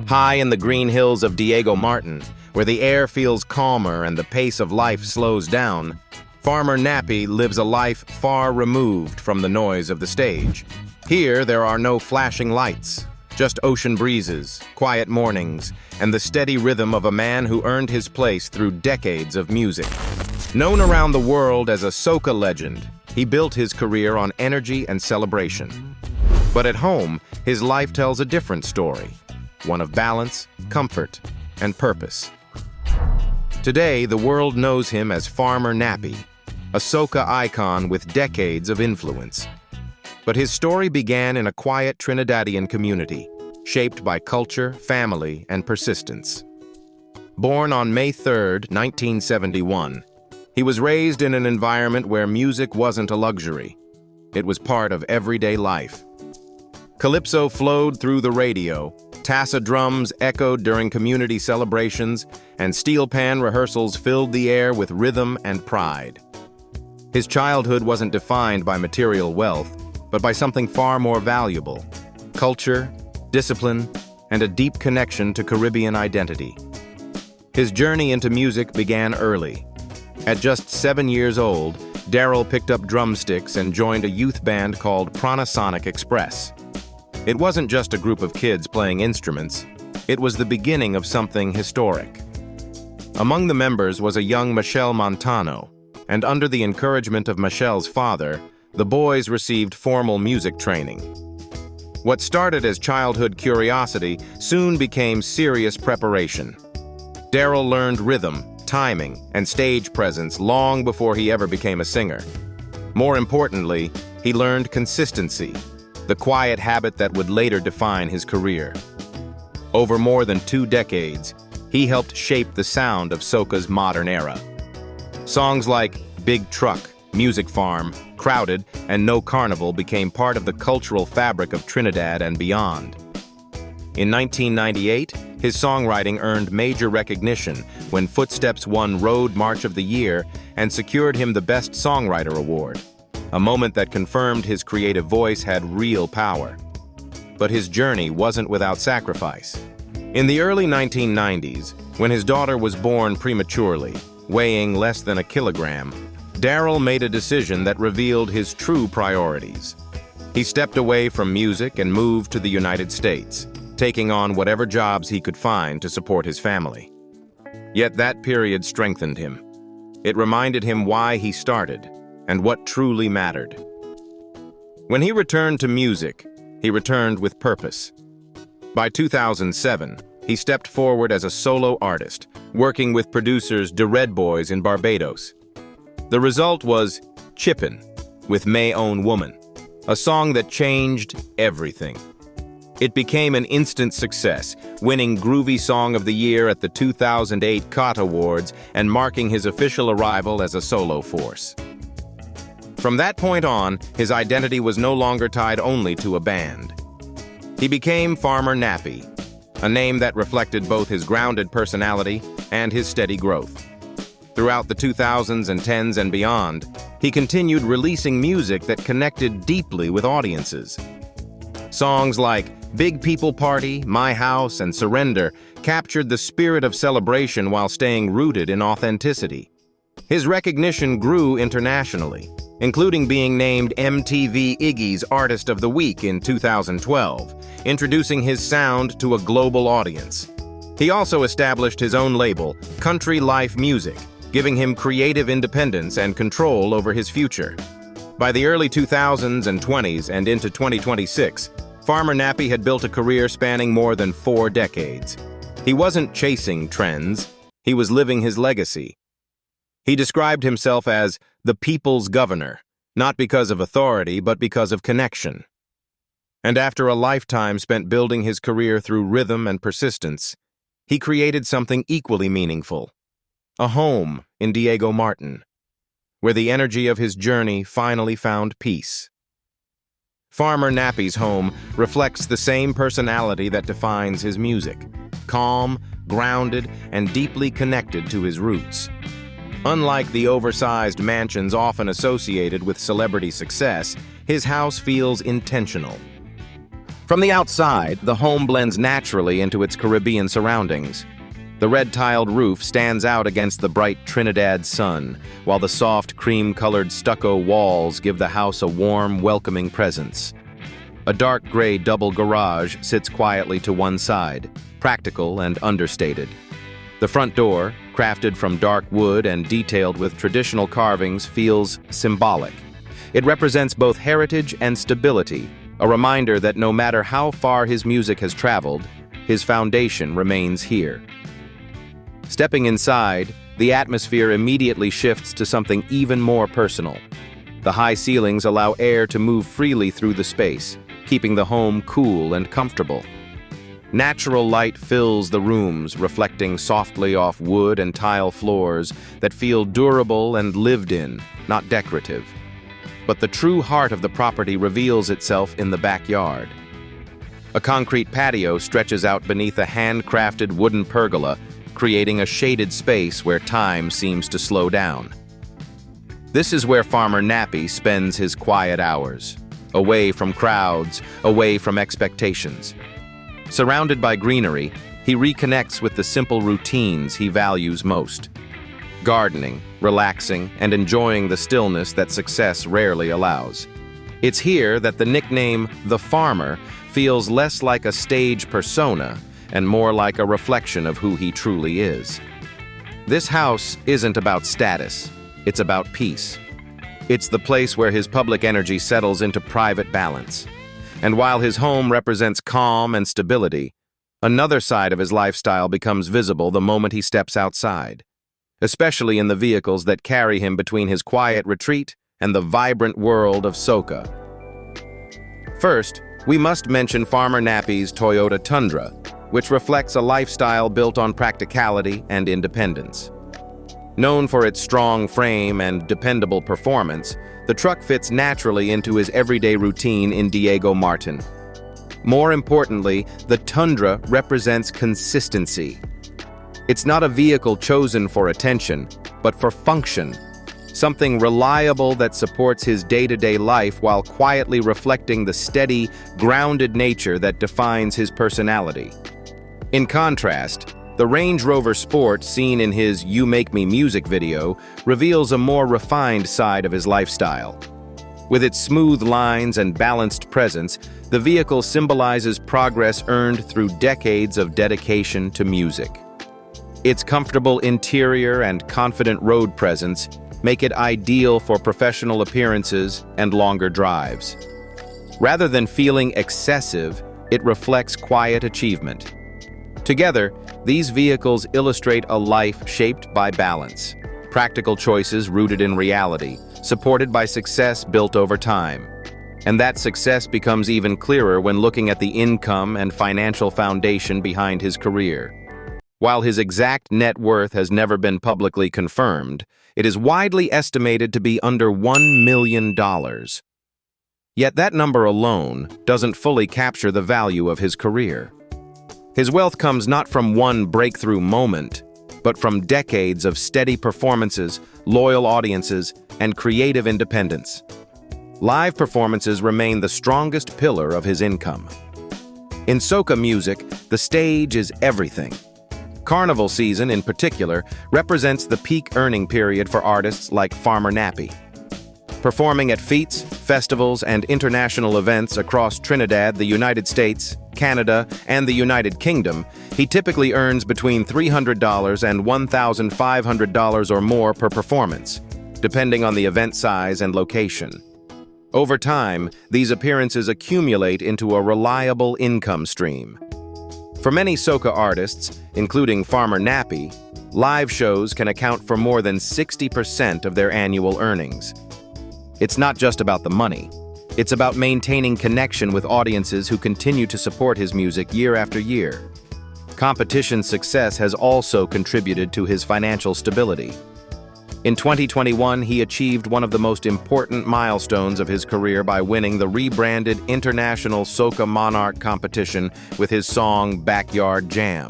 High in the green hills of Diego Martin, where the air feels calmer and the pace of life slows down, Farmer Nappy lives a life far removed from the noise of the stage. Here, there are no flashing lights, just ocean breezes, quiet mornings, and the steady rhythm of a man who earned his place through decades of music. Known around the world as a soca legend, he built his career on energy and celebration. But at home, his life tells a different story, one of balance, comfort, and purpose. Today, the world knows him as Farmer Nappy, a soca icon with decades of influence. But his story began in a quiet Trinidadian community, shaped by culture, family, and persistence. Born on May 3, 1971, he was raised in an environment where music wasn't a luxury. It was part of everyday life. Calypso flowed through the radio, tassa drums echoed during community celebrations, and steel pan rehearsals filled the air with rhythm and pride. His childhood wasn't defined by material wealth, but by something far more valuable: culture, discipline, and a deep connection to Caribbean identity. His journey into music began early. At just 7 years old, Daryl picked up drumsticks and joined a youth band called Sonic Express. It wasn't just a group of kids playing instruments, it was the beginning of something historic. Among the members was a young Michelle Montano, and under the encouragement of Michelle's father, the boys received formal music training. What started as childhood curiosity soon became serious preparation. Daryl learned rhythm, timing, and stage presence long before he ever became a singer. More importantly, he learned consistency, the quiet habit that would later define his career. Over more than 2 decades, he helped shape the sound of soca's modern era. Songs like Big Truck, Music Farm, Crowded, and No Carnival became part of the cultural fabric of Trinidad and beyond. In 1998, his songwriting earned major recognition when Footsteps won Road March of the Year and secured him the Best Songwriter Award, a moment that confirmed his creative voice had real power. But his journey wasn't without sacrifice. In the early 1990s, when his daughter was born prematurely, weighing less than a kilogram, Daryl made a decision that revealed his true priorities. He stepped away from music and moved to the United States, taking on whatever jobs he could find to support his family. Yet that period strengthened him. It reminded him why he started and what truly mattered. When he returned to music, he returned with purpose. By 2007, he stepped forward as a solo artist, working with producers The Red Boys in Barbados. The result was Chippin' with May Own Woman, a song that changed everything. It became an instant success, winning Groovy Song of the Year at the 2008 COT Awards and marking his official arrival as a solo force. From that point on, his identity was no longer tied only to a band. He became Farmer Nappy, a name that reflected both his grounded personality and his steady growth. Throughout the 2000s and 10s and beyond, he continued releasing music that connected deeply with audiences. Songs like Big People Party, My House, and Surrender captured the spirit of celebration while staying rooted in authenticity. His recognition grew internationally, including being named MTV Iggy's Artist of the Week in 2012, introducing his sound to a global audience. He also established his own label, Country Life Music, giving him creative independence and control over his future. By the early 2000s and 20s and into 2026, Farmer Nappy had built a career spanning more than 4 decades. He wasn't chasing trends, he was living his legacy. He described himself as the people's governor, not because of authority, but because of connection. And after a lifetime spent building his career through rhythm and persistence, he created something equally meaningful: a home in Diego Martin, where the energy of his journey finally found peace. Farmer Nappy's home reflects the same personality that defines his music: calm, grounded, and deeply connected to his roots. Unlike the oversized mansions often associated with celebrity success, his house feels intentional. From the outside, the home blends naturally into its Caribbean surroundings. The red-tiled roof stands out against the bright Trinidad sun, while the soft, cream-colored stucco walls give the house a warm, welcoming presence. A dark gray double garage sits quietly to one side, practical and understated. The front door, crafted from dark wood and detailed with traditional carvings, feels symbolic. It represents both heritage and stability, a reminder that no matter how far his music has traveled, his foundation remains here. Stepping inside, the atmosphere immediately shifts to something even more personal. The high ceilings allow air to move freely through the space, keeping the home cool and comfortable. Natural light fills the rooms, reflecting softly off wood and tile floors that feel durable and lived in, not decorative. But the true heart of the property reveals itself in the backyard. A concrete patio stretches out beneath a handcrafted wooden pergola, creating a shaded space where time seems to slow down. This is where Farmer Nappy spends his quiet hours, away from crowds, away from expectations. Surrounded by greenery, he reconnects with the simple routines he values most. Gardening, relaxing, and enjoying the stillness that success rarely allows. It's here that the nickname, The Farmer, feels less like a stage persona and more like a reflection of who he truly is. This house isn't about status, it's about peace. It's the place where his public energy settles into private balance. And while his home represents calm and stability, another side of his lifestyle becomes visible the moment he steps outside, especially in the vehicles that carry him between his quiet retreat and the vibrant world of soca. First, we must mention Farmer Nappy's Toyota Tundra, which reflects a lifestyle built on practicality and independence. Known for its strong frame and dependable performance, the truck fits naturally into his everyday routine in Diego Martin. More importantly, the Tundra represents consistency. It's not a vehicle chosen for attention, but for function, something reliable that supports his day-to-day life while quietly reflecting the steady, grounded nature that defines his personality. In contrast, the Range Rover Sport seen in his You Make Me music video reveals a more refined side of his lifestyle. With its smooth lines and balanced presence, the vehicle symbolizes progress earned through decades of dedication to music. Its comfortable interior and confident road presence make it ideal for professional appearances and longer drives. Rather than feeling excessive, it reflects quiet achievement. Together, these vehicles illustrate a life shaped by balance, practical choices rooted in reality, supported by success built over time. And that success becomes even clearer when looking at the income and financial foundation behind his career. While his exact net worth has never been publicly confirmed, it is widely estimated to be under $1 million. Yet that number alone doesn't fully capture the value of his career. His wealth comes not from one breakthrough moment, but from decades of steady performances, loyal audiences, and creative independence. Live performances remain the strongest pillar of his income. In soca music, the stage is everything. Carnival season, in particular, represents the peak earning period for artists like Farmer Nappy. Performing at feats, festivals, and international events across Trinidad, the United States, Canada, and the United Kingdom, he typically earns between $300 and $1,500 or more per performance, depending on the event size and location. Over time, these appearances accumulate into a reliable income stream. For many soca artists, including Farmer Nappy, live shows can account for more than 60% of their annual earnings. It's not just about the money. It's about maintaining connection with audiences who continue to support his music year after year. Competition success has also contributed to his financial stability. In 2021, he achieved one of the most important milestones of his career by winning the rebranded International Soca Monarch competition with his song Backyard Jam.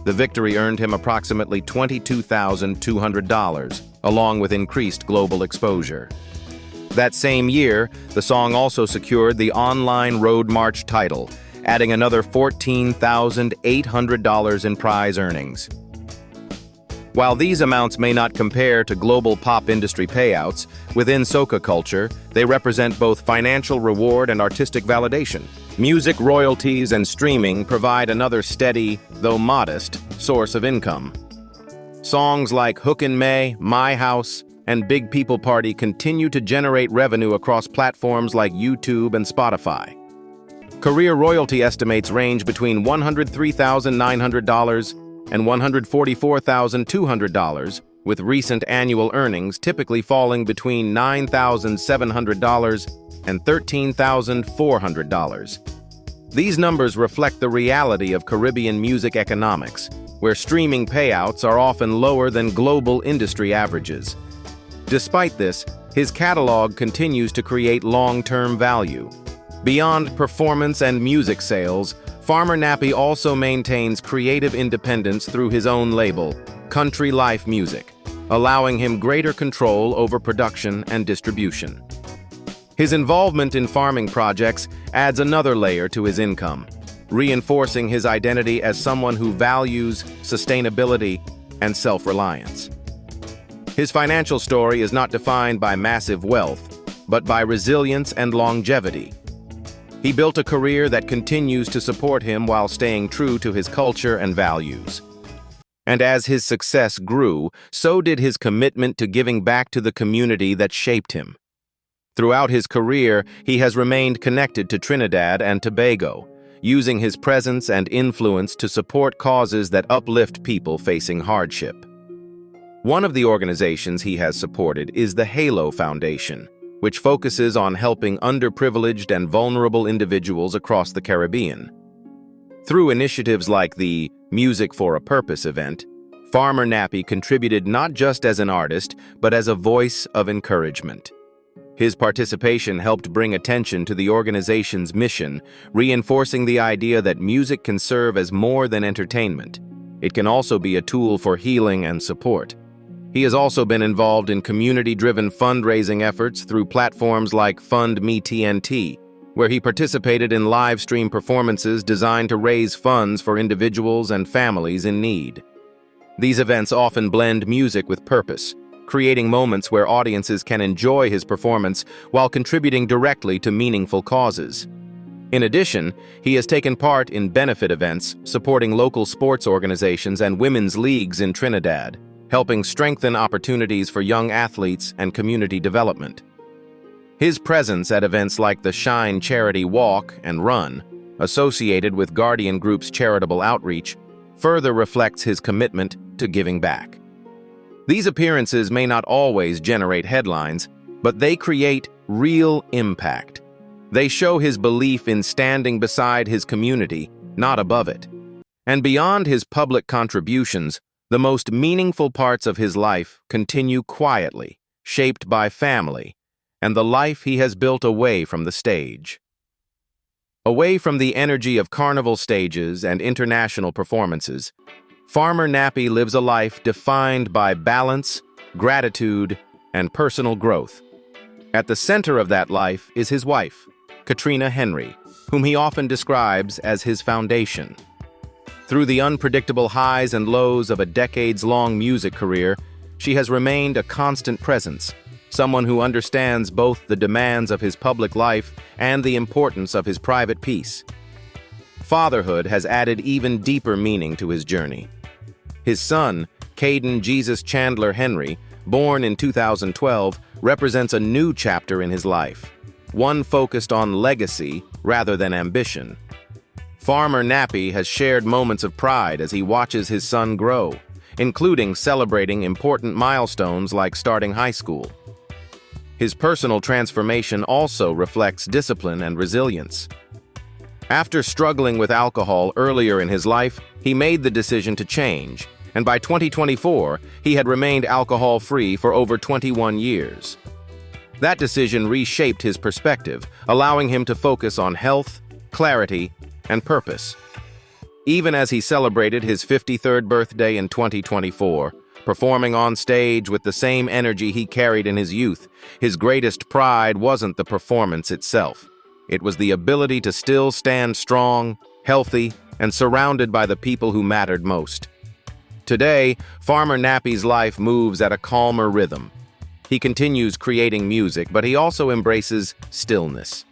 The victory earned him approximately $22,200, along with increased global exposure. That same year, the song also secured the Online Road March title, adding another $14,800 in prize earnings. While these amounts may not compare to global pop industry payouts, within soca culture, they represent both financial reward and artistic validation. Music royalties and streaming provide another steady, though modest, source of income. Songs like Hookin' May, My House, and Big People Party continue to generate revenue across platforms like YouTube and Spotify. Career royalty estimates range between $103,900 and $144,200, with recent annual earnings typically falling between $9,700 and $13,400. These numbers reflect the reality of Caribbean music economics, where streaming payouts are often lower than global industry averages. Despite this, his catalog continues to create long-term value. Beyond performance and music sales, Farmer Nappy also maintains creative independence through his own label, Country Life Music, allowing him greater control over production and distribution. His involvement in farming projects adds another layer to his income, reinforcing his identity as someone who values sustainability and self-reliance. His financial story is not defined by massive wealth, but by resilience and longevity. He built a career that continues to support him while staying true to his culture and values. And as his success grew, so did his commitment to giving back to the community that shaped him. Throughout his career, he has remained connected to Trinidad and Tobago, using his presence and influence to support causes that uplift people facing hardship. One of the organizations he has supported is the Halo Foundation, which focuses on helping underprivileged and vulnerable individuals across the Caribbean. Through initiatives like the Music for a Purpose event, Farmer Nappy contributed not just as an artist, but as a voice of encouragement. His participation helped bring attention to the organization's mission, reinforcing the idea that music can serve as more than entertainment. It can also be a tool for healing and support. He has also been involved in community-driven fundraising efforts through platforms like Fund Me TNT, where he participated in live stream performances designed to raise funds for individuals and families in need. These events often blend music with purpose, creating moments where audiences can enjoy his performance while contributing directly to meaningful causes. In addition, he has taken part in benefit events supporting local sports organizations and women's leagues in Trinidad, helping strengthen opportunities for young athletes and community development. His presence at events like the Shine Charity Walk and Run, associated with Guardian Group's charitable outreach, further reflects his commitment to giving back. These appearances may not always generate headlines, but they create real impact. They show his belief in standing beside his community, not above it. And beyond his public contributions, the most meaningful parts of his life continue quietly, shaped by family, and the life he has built away from the stage. Away from the energy of carnival stages and international performances, Farmer Nappy lives a life defined by balance, gratitude, and personal growth. At the center of that life is his wife, Katrina Henry, whom he often describes as his foundation. Through the unpredictable highs and lows of a decades-long music career, she has remained a constant presence, someone who understands both the demands of his public life and the importance of his private peace. Fatherhood has added even deeper meaning to his journey. His son, Caden Jesus Chandler Henry, born in 2012, represents a new chapter in his life, one focused on legacy rather than ambition. Farmer Nappy has shared moments of pride as he watches his son grow, including celebrating important milestones like starting high school. His personal transformation also reflects discipline and resilience. After struggling with alcohol earlier in his life, he made the decision to change, and by 2024, he had remained alcohol-free for over 21 years. That decision reshaped his perspective, allowing him to focus on health, clarity, and purpose. Even as he celebrated his 53rd birthday in 2024, performing on stage with the same energy he carried in his youth. His greatest pride wasn't the performance itself. It was the ability to still stand strong, healthy, and surrounded by the people who mattered most. Today, Farmer Nappy's life moves at a calmer rhythm. He continues creating music, but he also embraces stillness.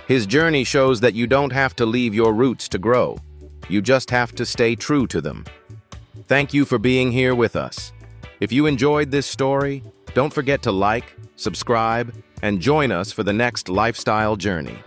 His journey shows that you don't have to leave your roots to grow. You just have to stay true to them. Thank you for being here with us. If you enjoyed this story, don't forget to like, subscribe, and join us for the next lifestyle journey.